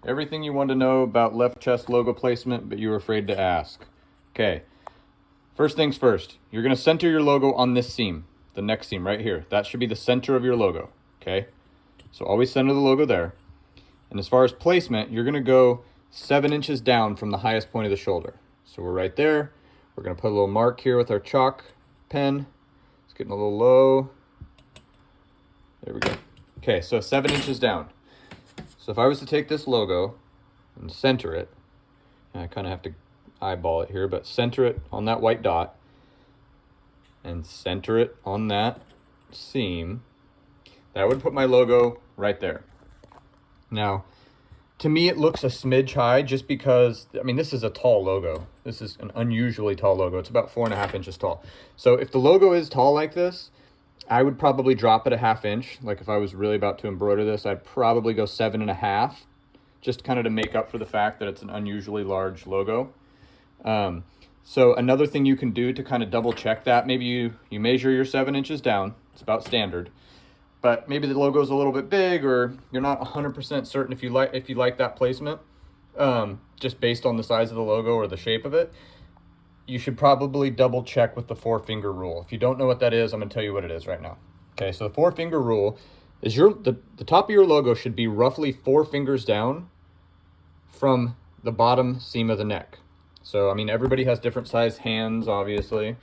Everything you want to know about left chest logo placement, but you were afraid to ask. Okay, first things first, you're going to center your logo on this seam, the neck seam right here. That should be the center of your logo, okay? So always center the logo there. And as far as placement, you're going to go 7 inches down from the highest point of the shoulder. So we're right there. We're going to put a little mark here with our chalk pen. It's getting a little low. There we go. Okay, so 7 inches down. So if I was to take this logo and center it, and I kind of have to eyeball it here, but center it on that white dot and center it on that seam, that would put my logo right there. Now, to me, it looks a smidge high just because, I mean, this is a tall logo. This is an unusually tall logo. It's about 4.5 inches tall. So if the logo is tall like this, I would probably drop it a 1/2 inch. Like if I was really about to embroider this, I'd probably go 7.5, just kind of to make up for the fact that it's an unusually large logo. So another thing you can do to kind of double check that, maybe you measure your 7 inches down. It's about standard. But maybe the logo's a little bit big, or you're not 100% certain if you like that placement, just based on the size of the logo or the shape of it. You should probably double check with the 4-finger rule. If you don't know what that is, I'm going to tell you what it is right now. Okay, so the 4-finger rule is the top of your logo should be roughly 4 fingers down from the bottom seam of the neck. So, I mean, everybody has different size hands, obviously,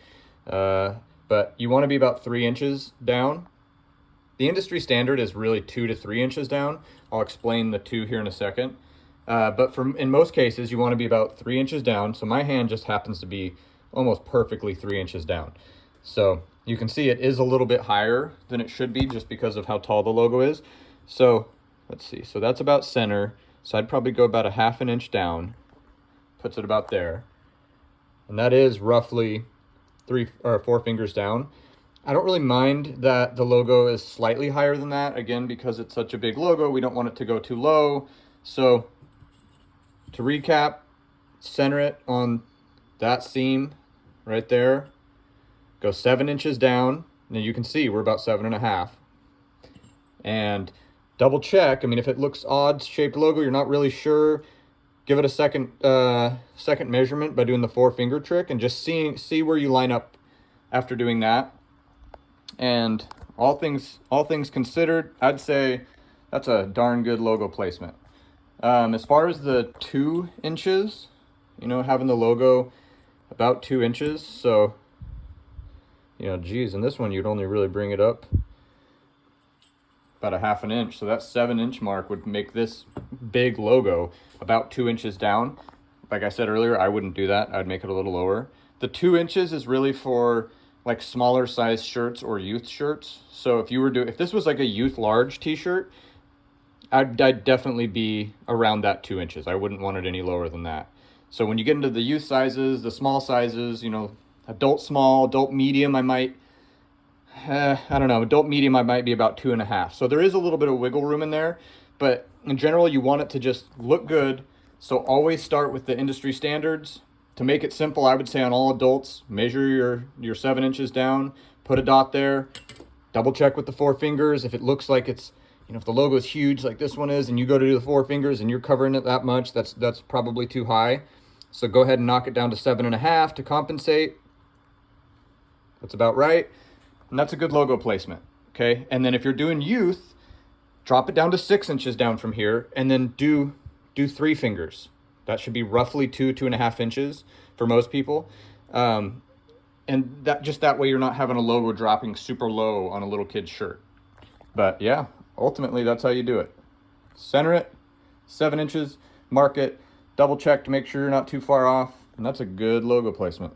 but you want to be about 3 inches down. The industry standard is really 2 to 3 inches down. I'll explain the 2 here in a second. But in most cases, you want to be about 3 inches down. So my hand just happens to be almost perfectly 3 inches down. So you can see it is a little bit higher than it should be just because of how tall the logo is. So let's see. So that's about center. So I'd probably go about a 1/2 inch down. Puts it about there. And that is roughly 3 or 4 fingers down. I don't really mind that the logo is slightly higher than that. Again, because it's such a big logo, we don't want it to go too low. So to recap, center it on that seam right there. Go 7 inches down. Now you can see we're about 7.5. And double check. I mean, if it looks odd shaped logo, you're not really sure, give it a second measurement by doing the 4-finger trick and just see where you line up after doing that. And all things considered, I'd say that's a darn good logo placement. As far as the 2 inches, having the logo about 2 inches. So, geez, in this one, you'd only really bring it up about a 1/2 inch. So that 7-inch mark would make this big logo about 2 inches down. Like I said earlier, I wouldn't do that. I'd make it a little lower. The 2 inches is really for like smaller size shirts or youth shirts. So if this was like a youth large t-shirt, I'd definitely be around that 2 inches. I wouldn't want it any lower than that. So when you get into the youth sizes, the small sizes, adult small, adult medium, adult medium, I might be about 2.5. So there is a little bit of wiggle room in there, but in general, you want it to just look good. So always start with the industry standards. To make it simple, I would say on all adults, measure your 7 inches down, put a dot there, double check with the 4 fingers. If it looks like it's, if the logo is huge like this one is, and you go to do the 4 fingers and you're covering it that much, that's probably too high. So go ahead and knock it down to 7.5 to compensate. That's about right. And that's a good logo placement, okay? And then if you're doing youth, drop it down to 6 inches down from here, and then do 3 fingers. That should be roughly 2.5 inches for most people. And that way you're not having a logo dropping super low on a little kid's shirt. But yeah, ultimately that's how you do it. Center it, 7 inches, mark it, double check to make sure you're not too far off, and that's a good logo placement.